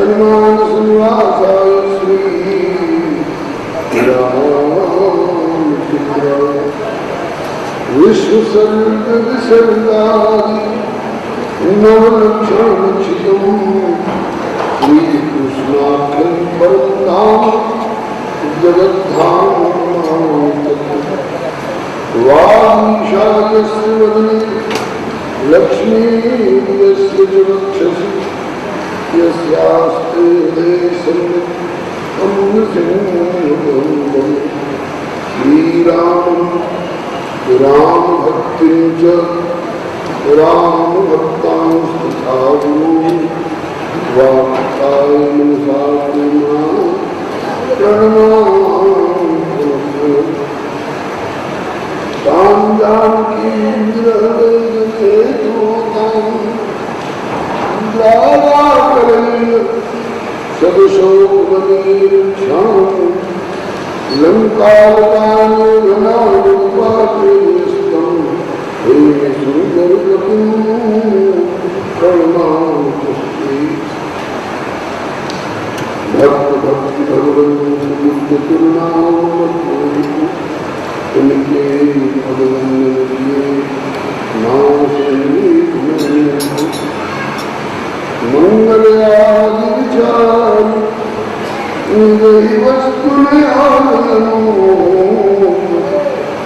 जनमानस निवासाय श्री रामचंद्र विश्व सर्ग विसर्गादि नवलक्षण लक्षितम् श्री कृष्णाख्यं परम नाम जगद्धाम वागीशायस्य वदने लक्ष्मीर्यस्य च वक्षसि यस्यास्ते देशं श्रीराम राम भक्तिं च राम भक्तांस्तथा गुरून् वाक्कायेन साधुना प्रणमामि तां जानकीन्द्रहेतुतां लालाकरण्य सदशोकमनीक्षाम् लङ्कावतारणानुपातेस्तं हे सुन्दरवपुं करुणामृतस्ते भक्त भक्ति भगवन्त करुणामृतस्ते उनके भगवन्त मंगलयादि विचार वस्तु में आनंदो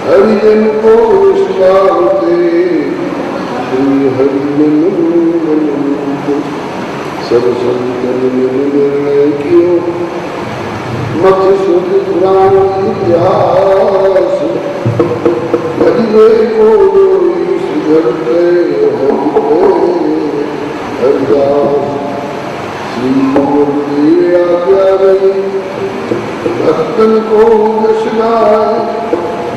हरिजन को विश्वाते हरिजन सब संतन निर्णय कियो मत सुध पुराण इतिहास हरिवे को सुधरते हरिदास भक्तन को दशनाय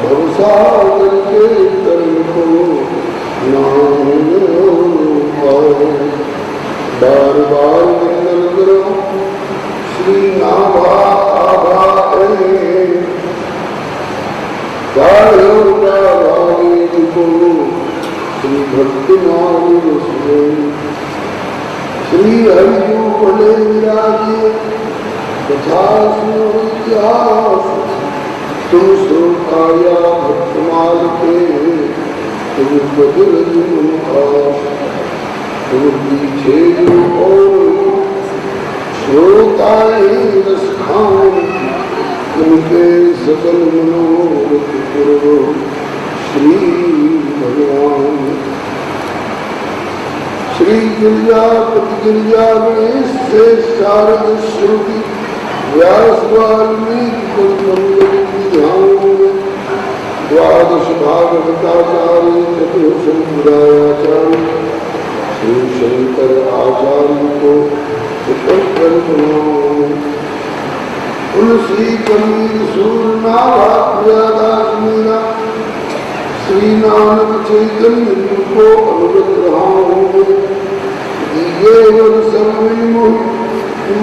भवसागर के तल को नाम पाए बार बार वंदन करो श्री नाभाए को श्री भक्ति नाम श्री हरिजू बोले विराजिए तथा इतिहास तुम श्रोताया भक्तमाल के तुम बदल तुम पीछे और श्रोताए रस खान तुमके सकल मनोरथ पूर्व श्री भगवान श्री गिरिजापति गिरिजा में से शारद श्रुति व्यास वाल्मीकि द्वादश भागवताचार्य चतुर्संप्रदायाचार्य श्री शंकर आचार्य को तुलसी कबीर सूरनाथ मीरा श्री नानक चैतन्य को अनुगत रहा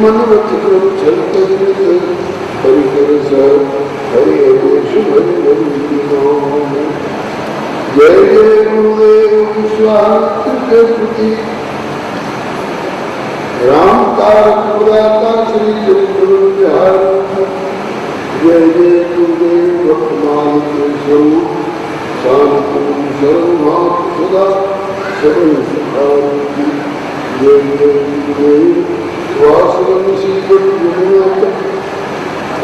मनोरथ क्रम चलते हरिकर हरि हरेश जय जय गुरुदेव विश्वामित्र के प्रति राम तारक पुराता श्री चरित्र विहार जय जय गुरुदेव वर्तमान के स्वरूप शांति सर्वभाव सदा सबल सुखांति जय जय गुरुदेव वासवंशी जगन्नाथ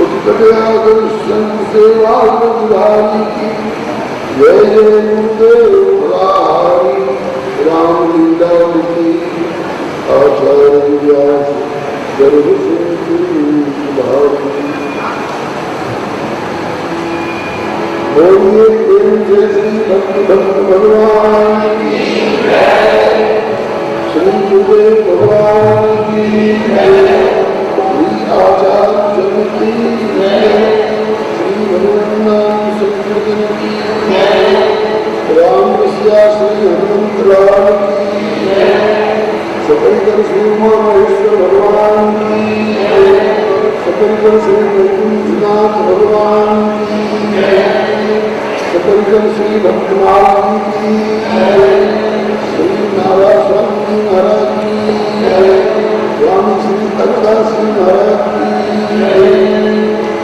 उत्कटयागर संत सेवा गुरुधारी की जय जय गुरुदेव भरारी रामलीला की आचार्य व्यास गर्भ बोलिए प्रेम जैसी भक्त भक्त भगवान की श्री गुरुदेव भगवान की श्री आचार्य की श्री भगवान संकीर्तन की राम रसिया श्री हनुमंत लाल की सकलकर श्री उमा महेश्वर भगवान की सकलकर श्री वैकुंठनाथ भगवान की सकलकर श्री भक्तमाल की श्री नारायण स्वामी महाराज की स्वामी श्री हरदास जी महाराज की,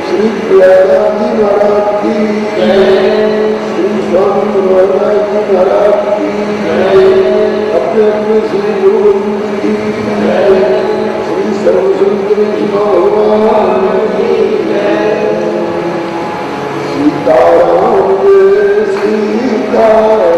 श्री प्रयागराज जी महाराज की, श्री स्वामी मनोहरदास जी महाराज की, अपने अपने श्री गुरु की, श्री सर्वसुंदरेश्वर भगवान की, सीताराम जय सीताराम।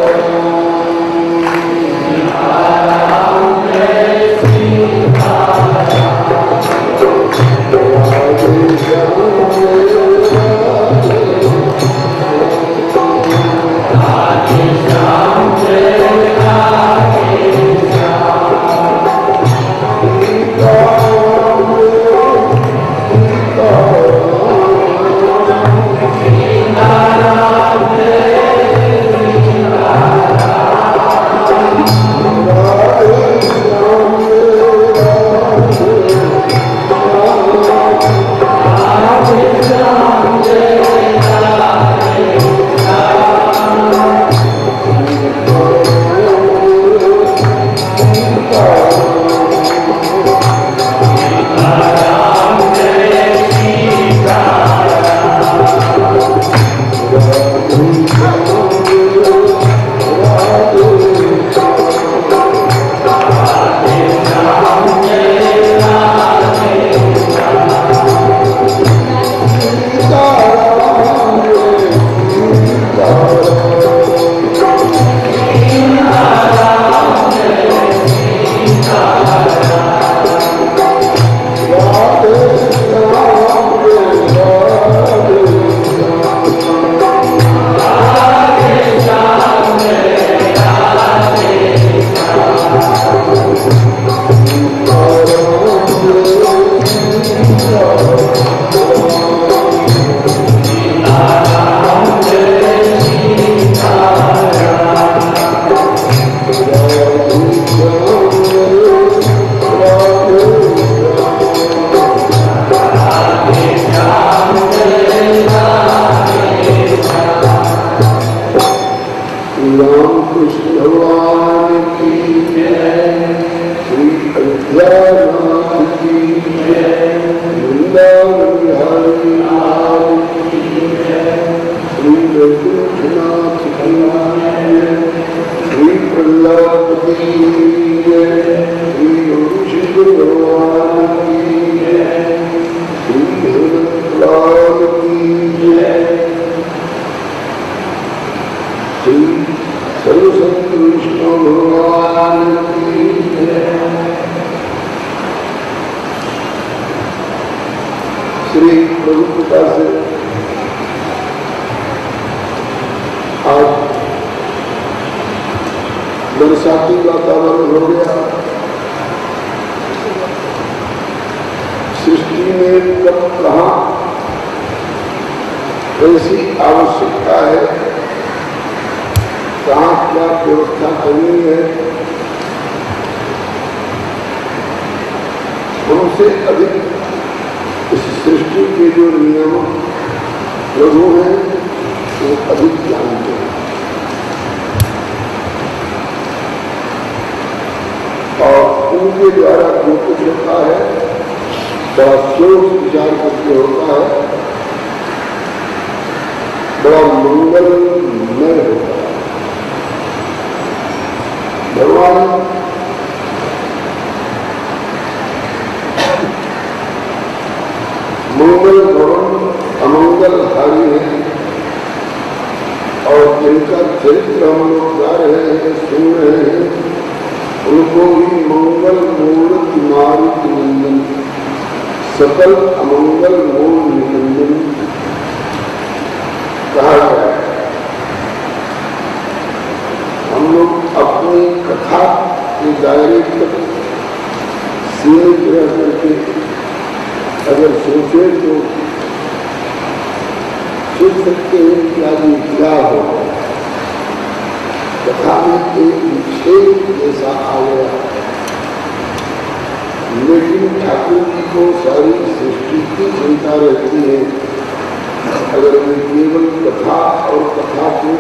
बरसाती वातावरण हो गया। सृष्टि में कब कहाँ ऐसी आवश्यकता है, कहाँ क्या व्यवस्था करनी है, हमसे अधिक इस सृष्टि के जो नियम प्रभु हैं वो अधिक जानते हैं। और उनके द्वारा जो कुछ होता है बड़ा सोच विचार करके होता है, बड़ा मंगलमय होता है। भगवान मंगल भवन अमंगलहारी है और जिनका चरित्र हम लोग गा रहे हैं, सुन रहे हैं, उनको ही मंगल मूर्ति मारुति नंदन सकल अमंगल मूल निरंजन कहा गया है। हम लोग अपनी कथा के दायरे तक सीमित रह करके अगर सोचे तो सोच सकते हैं कि आदमी क्या हो, कथा में एक विक्षेप जैसा आ गया, लेकिन ठाकुर जी को सारी सृष्टि की चिंता रहती है। अगर वे केवल कथा और कथा को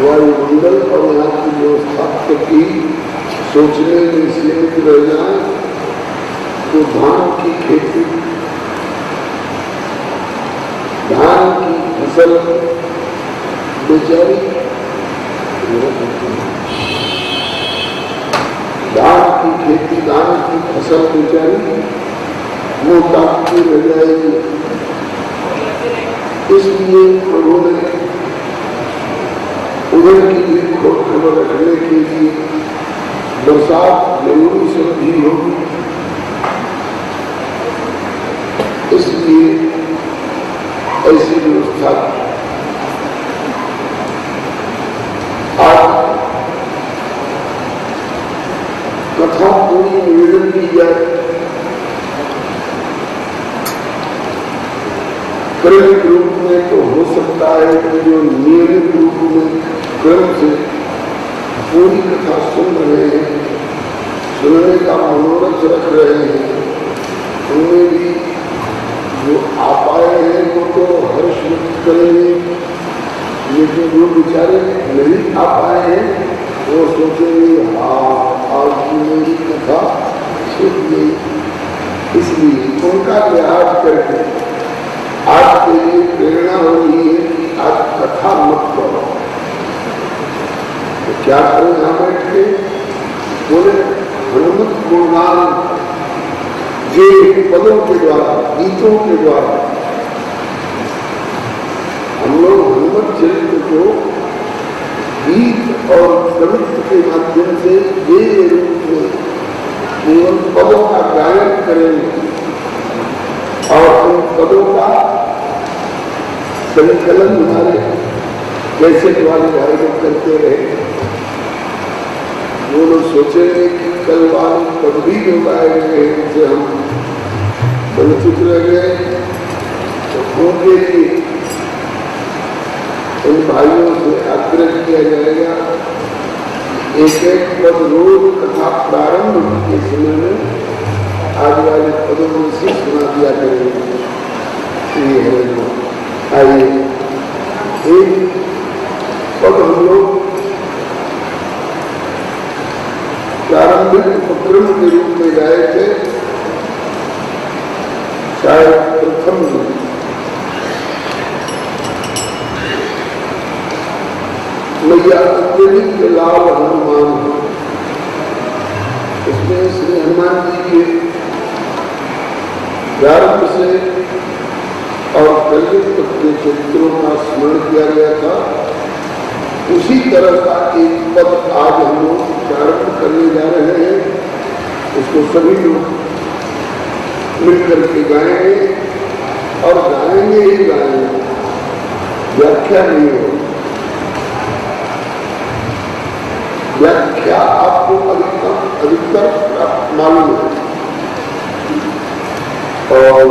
वायुमंडल और यहाँ की व्यवस्था की सोचने में सीमित रह जाए तो धान की खेती, धान की फसल बेचारी, धान की खेती, धान की फसल बेचारी वो ताकती रह जाएगी। इसलिए उन्होंने उधर की भी खोज खबर रखने के लिए बरसात जरूरी समझी होगी। इसलिए ऐसी व्यवस्था आज कथा पूरी निवेदन की जाए। क्रम रूप में तो हो सकता है कि जो नियमित रूप में क्रम से पूरी कथा सुन रहे हैं, सुनने का मनोरथ रख रहे हैं, उनमें भी जो आ पाए हैं वो तो हर्ष व्यक्त करेंगे, लेकिन जो बेचारे नहीं आ पाए हैं वो सोचेंगे हाँ आज की मेरी कथा छूट गई। इसलिए उनका लिहाज करके आज के लिए प्रेरणा हो रही है कि आज कथा मत करो। तो क्या करें यहाँ बैठ के? बोले हनुमत गुणगान जे पदों के द्वारा, गीतों के द्वारा हम लोग हनुमत चरित्र को गीत और कवित्व के माध्यम से ये रूप में केवल पदों का गायन करेंगे और उन पदों का संकलन हमारे कैसेट वाले भाई लोग करते रहे। वो लोग सोचेंगे कि कल वाले पद भी जो गाए गए उनसे हम वंचित रह गए, तो उनके लिए उन भाइयों से आग्रह किया जाएगा एक एक पद रोज कथा प्रारंभ के समय में आज वाले पदों में से सुना दिया करेंगे। ये है आइए एक पद हम लोग प्रारंभिक उपक्रम के रूप में गाए थे, शायद प्रथम मैया अंजलि के लाल हनुमान। इसमें श्री हनुमान जी के प्रारंभ से और कलयुग तक के चरित्रों का स्मरण किया गया था। उसी तरह का एक पद आज हम लोग प्रारंभ करने जा रहे हैं। उसको सभी लोग मिलकर के गाएंगे और गाएंगे ही गाएंगे, व्याख्या नहीं होगी। व्याख्या आपको अधिकतर मालूम है और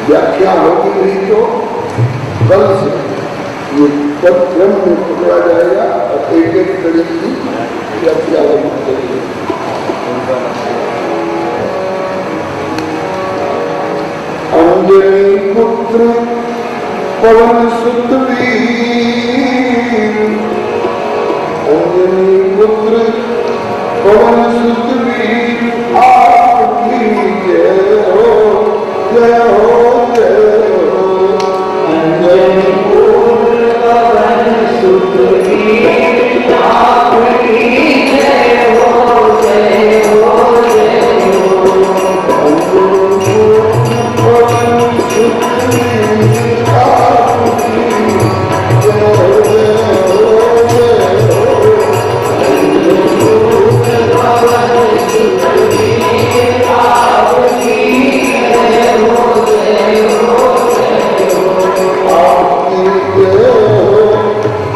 व्याख्या होगी नहीं तो कल से ये पद क्रम में पकड़ा जाएगा और एक एक कड़ी की व्याख्या करेंगे। अंजनी पुत्र पवन सुत वीर, अंजनी पुत्र पवन सुत वीर आपकी जय हो, जय हो, जय हो। अंजनी पुत्र पवन सुत वीर आपकी जय हो, जय हो, जय हो। अंजनी पुत्र पवन सुत वीर आपकी जय हो, जय हो, जय हो।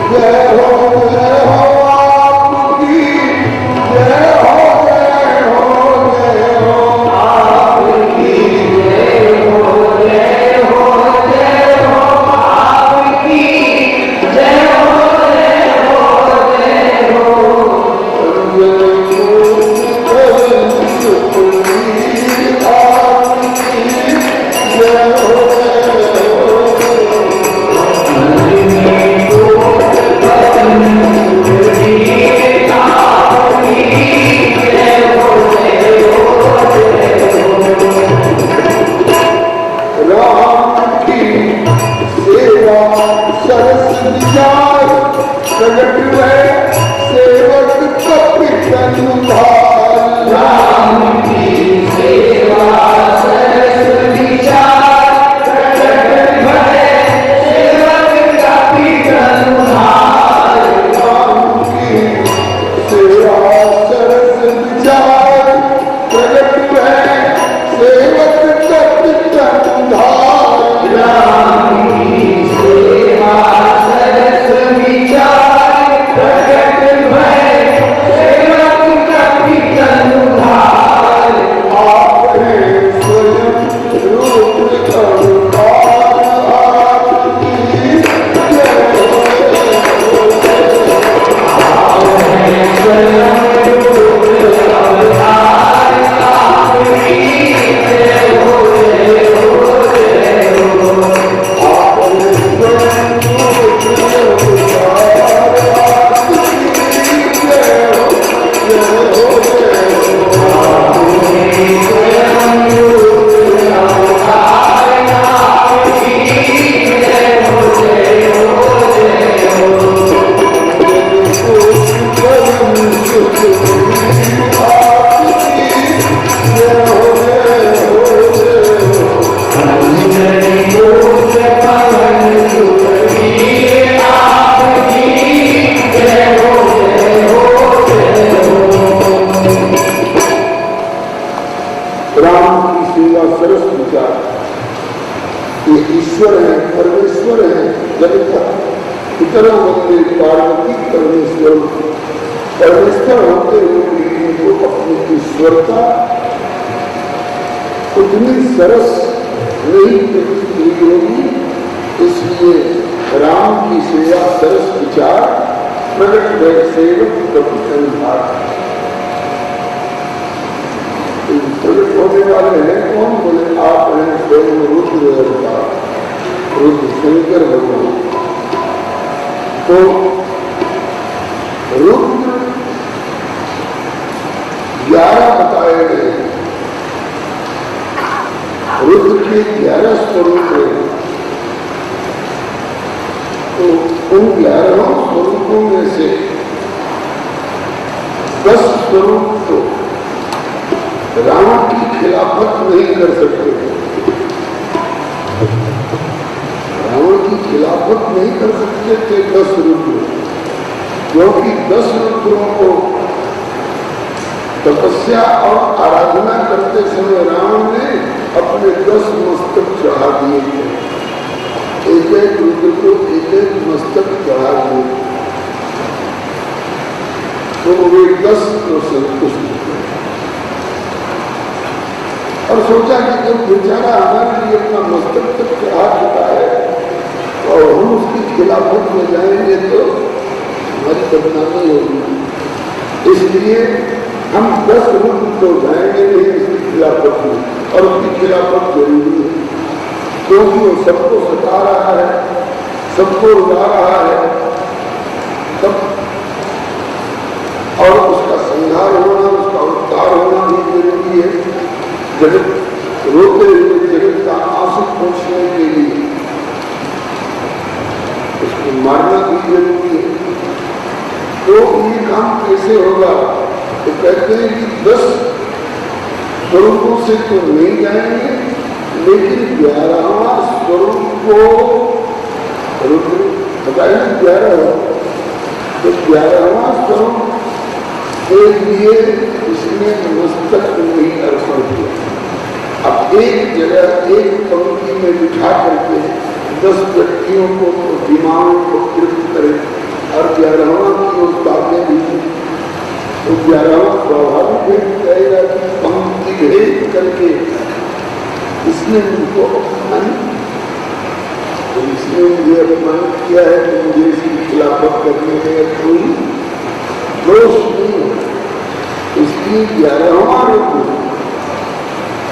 जय हो, विचार प्रगट है सेवक कपितन भार। राम की सेवा सरस विचार प्रगट है सेवक कपितन भार। राम की सेवा सरस विचार प्रगट है सेवक कपितन भार। राम की सेवा सरस विचार प्रगट है सेवक कपितन भार। आपने स्वयं रूप अवतार आपकी जय आपने स्वयं रूप अवतार आपकी जय हो राम की सेवा सरस विचार। ये ईश्वर है, परमेश्वर है, जगत पितर वंदे पार्वती परमेश्वर। परमेश्वर होते हुए इनको अपनी ईश्वरता उतनी सरस नहीं प्रतीत हुई होगी, इसलिए राम की सेवा सरस विचार प्रगट है सेवक कपितन भार। प्रगट होने वाले हैं कौन? बोले आप हैं स्वयं रुद्र अवतार, रुद्र शंकर भगवान। तो रुद्र 11 बताए गए, रुद्र के 11 स्वरूप हैं। तो उन 11 स्वरूपों में से 10 स्वरूप तो रावण की खिलाफत नहीं कर सकते, रावण की खिलाफत नहीं कर सकते थे 10 रुद्र, क्योंकि 10 रुद्रों को तपस्या और आराधना करते समय रावण ने अपने 10 मस्तक चढ़ा दिए थे। एक एक रुद्र को एक एक मस्तक चढ़ा दिए, तो वे 10 को संतुष्ट हुए और सोचा कि जब बेचारा हमारे लिए अपना मस्तक तक चढ़ा चुका है और हम उसकी खिलाफत में जाएंगे तो हमारी बदनामी होगी, इसलिए हम 10 रुद्र तो जाएंगे नहीं उसकी खिलाफत में, और उसकी खिलाफत जरूरी है क्योंकि वो सबको सता रहा है, सबको रुला रहा है, सब और उसका संहार होना, उसका उद्धार होना भी जरूरी है। जगत रोते हुए जगत का आंसू पोंछने के लिए उसको मारना भी जरूरी है। तो ये काम कैसे होगा? तो कहते हैं कि 10 स्वरूपों से तो नहीं जाएंगे, लेकिन 11वां स्वरूप को रुद्र बताया 11, तो 11वां स्वरूप के लिए इसने मस्तक नहीं अर्पण किया। अब एक जगह एक पंक्ति में बिठा करके 10 व्यक्तियों को दिमाग को तृप्त करे और 11वां की उस बातें भी, तो 11वां स्वाभाविक कहेगा कि पंक्ति भेद करके इसने उनको अपमान, तो इसने मुझे अपमान किया है तो मुझे इसकी खिलाफत करने में कोई दोष नहीं है। इसलिए 11वां रूप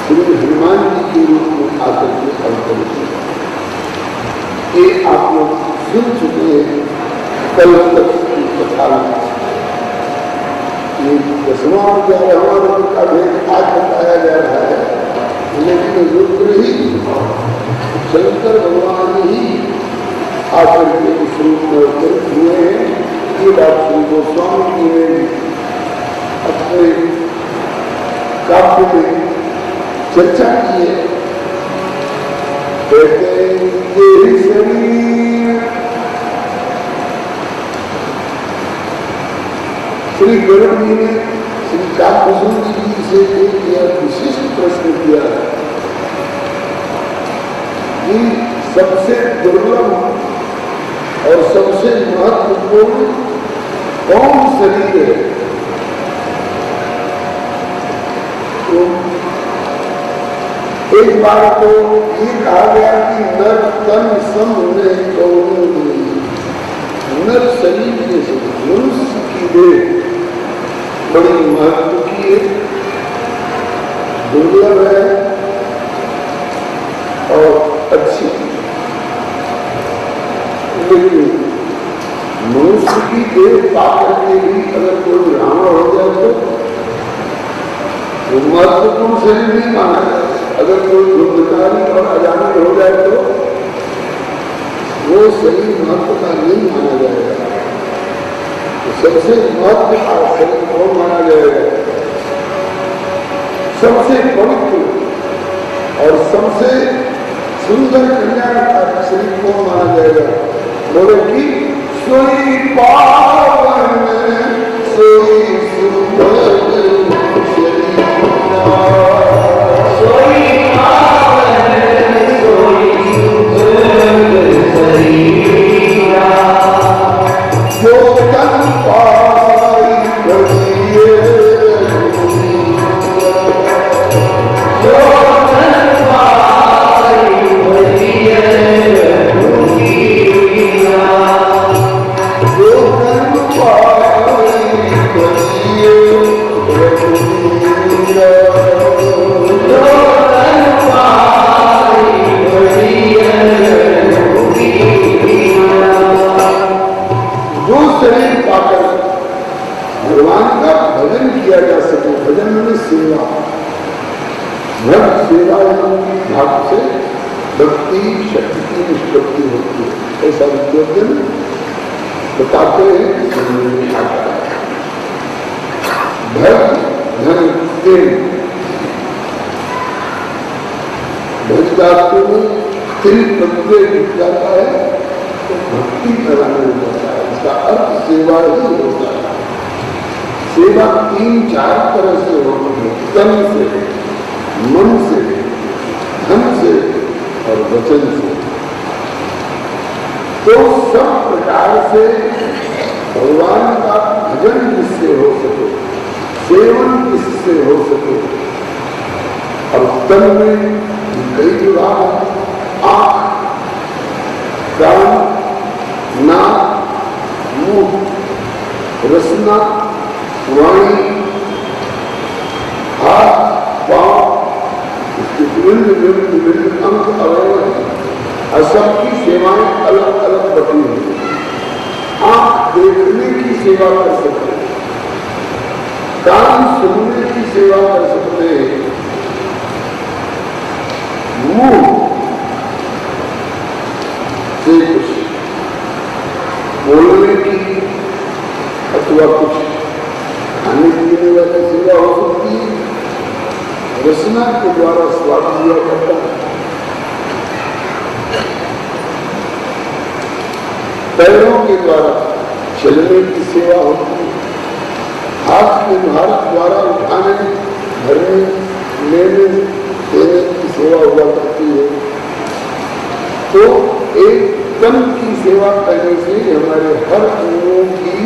श्री हनुमान जी के रूप में आकर के अवतरित किया। ये आप लोग सुन चुके हैं कल तक की कथा में। ये 10वां और 11वां रूप का भेद आज बताया जा रहा है, लेकिन रुद्र ही शंकर भगवान ही आकर के उस स्वरूप में अवतरित हुए हैं। ये बात श्री गोस्वामी जी ने अपने काव्य में चर्चा की है। कहते हैं ये शरीर श्री गरुड़ जी ने श्री काकभूषण जी से एक विशिष्ट प्रश्न किया है कि सबसे दुर्लभ और सबसे महत्वपूर्ण कौन शरीर है? तो एक बार तो ये कहा गया कि नर तन सम नहीं कौन, नर शरीर जैसे मनुष्य की देह बड़ी महत्व की है, दुर्लभ है और अच्छी। लेकिन मनुष्य की देह पाकर के भी अगर कोई ब्राह्मण हो जाए तो वो महत्वपूर्ण शरीर नहीं माना जाए। अगर कोई दुर्गकारी और अजानी हो जाए तो वो शरीर महत्व का नहीं माना जाएगा। तो सबसे महत्व का शरीर कौन माना जाएगा? सबसे पवित्र और सबसे सुंदर कल्याणकारी शरीर कौन माना जाएगा? बोले कि सोई पावन सोई सुंदर बताते हैं। भजदास्तु में तिल प्रत्यय जुट जाता है तो भक्ति कराने हो जाता है। इसका अर्थ सेवा ही होता है। सेवा 3-4 तरह से होती है, तन से, मन से, धन से और वचन से। तो सब प्रकार से भगवान का भजन जिससे हो सके, सेवन जिससे हो सके। और तन में कई विभाग, आंख, कान, नाक, मुंह, रसना, वाणी, हाथ, पांव, इसके विभिन्न अंग अवयव हैं। और सबकी सेवाएं अलग अलग बटी हुई। आंख देखने की सेवा कर सकते हैं, कान सुनने की सेवा कर सकते हैं, मुंह से कुछ बोलने की अथवा कुछ खाने पीने वाली सेवा हो सकती है। रसना के द्वारा स्वाद लिया करता है। पैरों के द्वारा चलने की सेवा होती है। हाथ के द्वारा उठाने, भरने, लेने, देने की सेवा हुआ करती है। तो एक तन की सेवा करने से हमारे हर अंगों की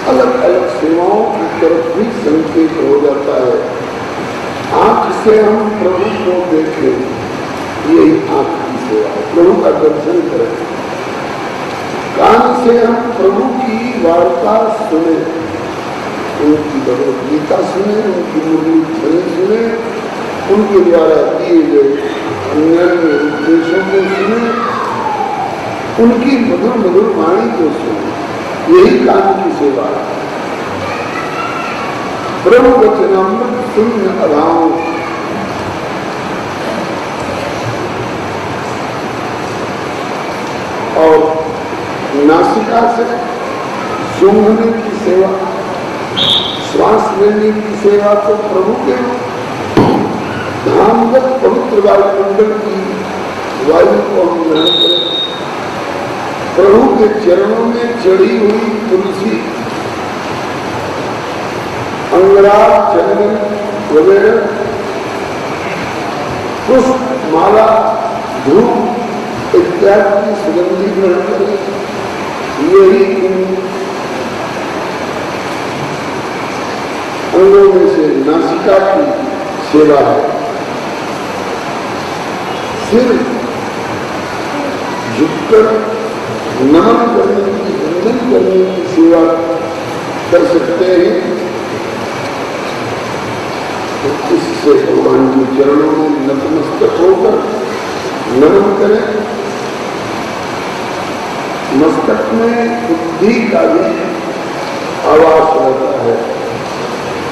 अलग अलग सेवाओं की तरफ भी संकेत हो जाता है। आंख से हम प्रभु को देखें, यही आंख की सेवा है, प्रभु का दर्शन करें। कान से हम प्रभु की वार्ता सुने, उनकी भगवत गीता सुने, उनकी मुरली सुने, उनके द्वारा दिए गए अन्य उपदेशों को सुने, उनकी मधुर मधुर वाणी को सुने। यही कान की सेवा है। ब्रह्म वचनामृत शून्य अधाम। और नासिका से सूंघने की सेवा, श्वास लेने की सेवा तो प्रभु के धामगत पवित्र वायुमंडल की वायु को हम ग्रहण करें। प्रभु के चरणों में चढ़ी हुई तुलसी, अंगराग, चंदन वगैरह, पुष्प, माला, धूप इत्यादि की सुगंधी ग्रहण करें। यही अंगों में से नासिका की सेवा है। सिर झुककर नमन करने की, वंदन करने की सेवा कर सकते हैं। तो इससे भगवान के चरणों में नतमस्तक होकर नमन करें। मस्तक में बुद्धि का भी आवास रहता है,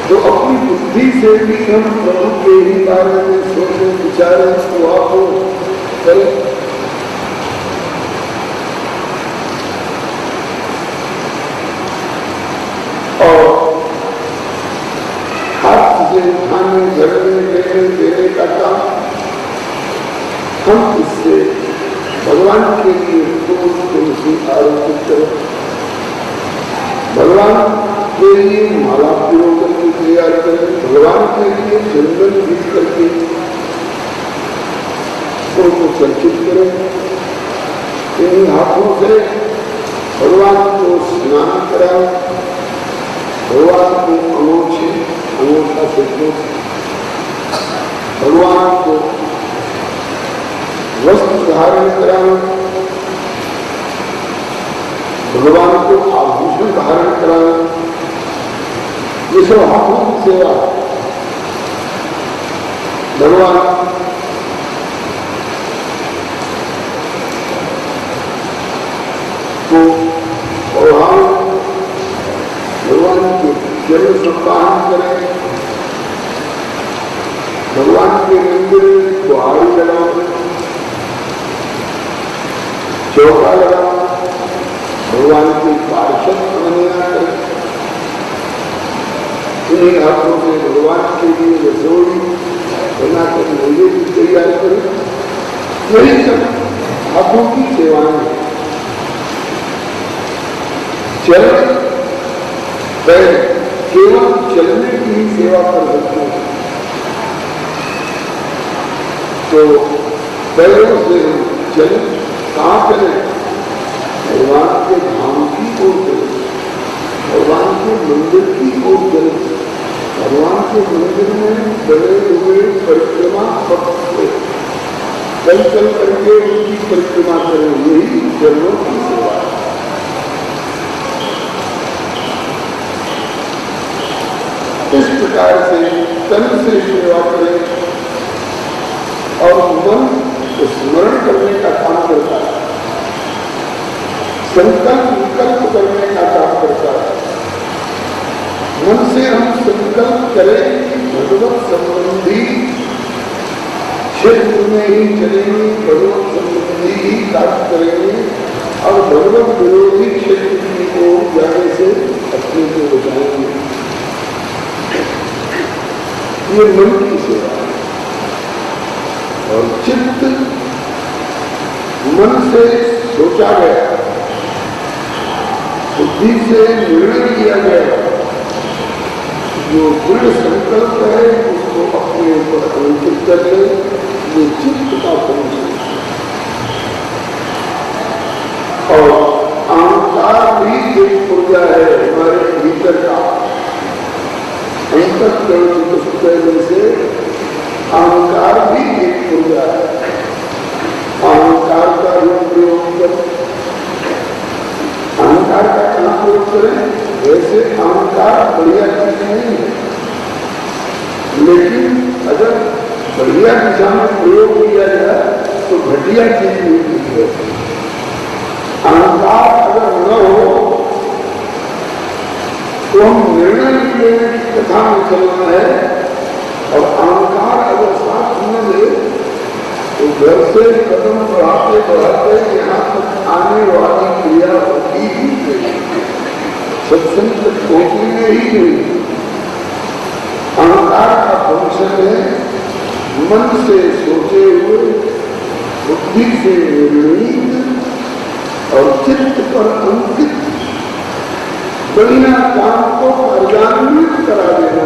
तो अपनी बुद्धि से भी हम प्रभु के ही बारे में सोचें, विचारें, सुहावो करें। और हाथ से उठाने, घर में लेने देने का काम हम इससे भगवान के लिए फूल तुलसी आरोपित करें। भगवान के लिए माला पिरो करके तैयार करें। भगवान के लिए चंदन पीट करके उनको चर्चित करें। इन हाथों से भगवान को स्नान कराएं। भगवान को अनोखा से भगवान को वस्त्र धारण कराएं। भगवान को आभूषण धारण कराएं। ये सब हाथों की सेवा है। भगवान को ओढ़ाएं, भगवान के चरण सम्मान करें। भगवान के मंदिर में कुहाड़ी लगाओ, चौका लगाओ। भगवान के पार्षद बनना करें। इन्हीं हाथों से भगवान के लिए रसोई बनाकर मेले की तैयारी करें। यही सब हाथों की सेवाएं हैं। चरण पैर केवल चलने की ही सेवा कर सकते हैं। तो पैरों से चलें, कहाँ चलें? भगवान के धाम की ओर चलें, भगवान के मंदिर की ओर चलें। भगवान के मंदिर में बने हुए परिक्रमा पथ चल चल करके उनकी परिक्रमा करें। यही चरणों की सेवा है। इस प्रकार से तन से सेवा करें और मन को स्मरण करने का काम करता है, संकल्प विकल्प करने का काम करता है। मन से हम संकल्प करें कि भगवत संबंधी क्षेत्र में ही चलेंगे, भगवत संबंधी ही कार्य करेंगे और भगवत विरोधी क्षेत्र की ओर जाने से अपने को बचाएंगे। ये मन की सेवा है। और चित्त मन से सोचा गया, बुद्धि से निर्णय किया गया, जो दृढ़ संकल्प है उसको अपने ऊपर अंकित कर ले। ये चित्त का फल और अहंकार भी एक ऊर्जा है हमारे भीतर का। अंतःकरण से अहंकार भी एक ऊर्जा है। अहंकार का प्रयोग कर, अहंकार का कहाँ प्रयोग करें? वैसे अहंकार बढ़िया चीज नहीं है, लेकिन अगर बढ़िया दिशा में प्रयोग किया जाए तो घटिया चीज नहीं है। अहंकार अगर न हो तो हम निर्णय लेने की कथा में चलना है, और अहंकार अगर साथ न ले तो घर से कदम बढ़ाते बढ़ाते यहाँ तक आने वाली क्रिया होती ही नहीं, सत्संग तक पहुंचने ही नहीं। अहंकार का फंक्शन है मन से सोचे हुए, बुद्धि से निर्णीत और चित्त पर अंकित बिना काम को कार्यान्वित करा देना,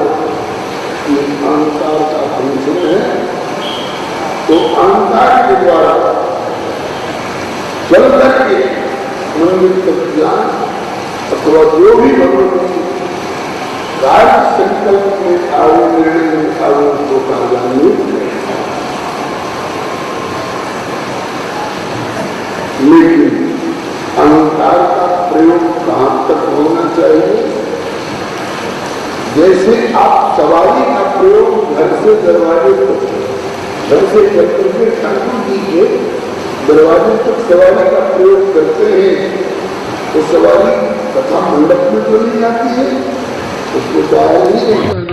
ये अहंकार का फंक्शन है। तो अहंकार के द्वारा चल करके मंदिर तक ज्ञान अथवा जो भी भगवती कार्य संकल्प में आवे, निर्णय में आवे, उसको कार्यान्वित करें। लेकिन अहंकार का प्रयोग कहां तक होना चाहिए? जैसे आप सवारी का प्रयोग घर से दरवाजे तक, घर से चल करके ठाकुर जी के दरवाजे तक सवारी का प्रयोग करते हैं, तो सवारी कथा मंडप में तो नहीं आती है, उसको सवारी नहीं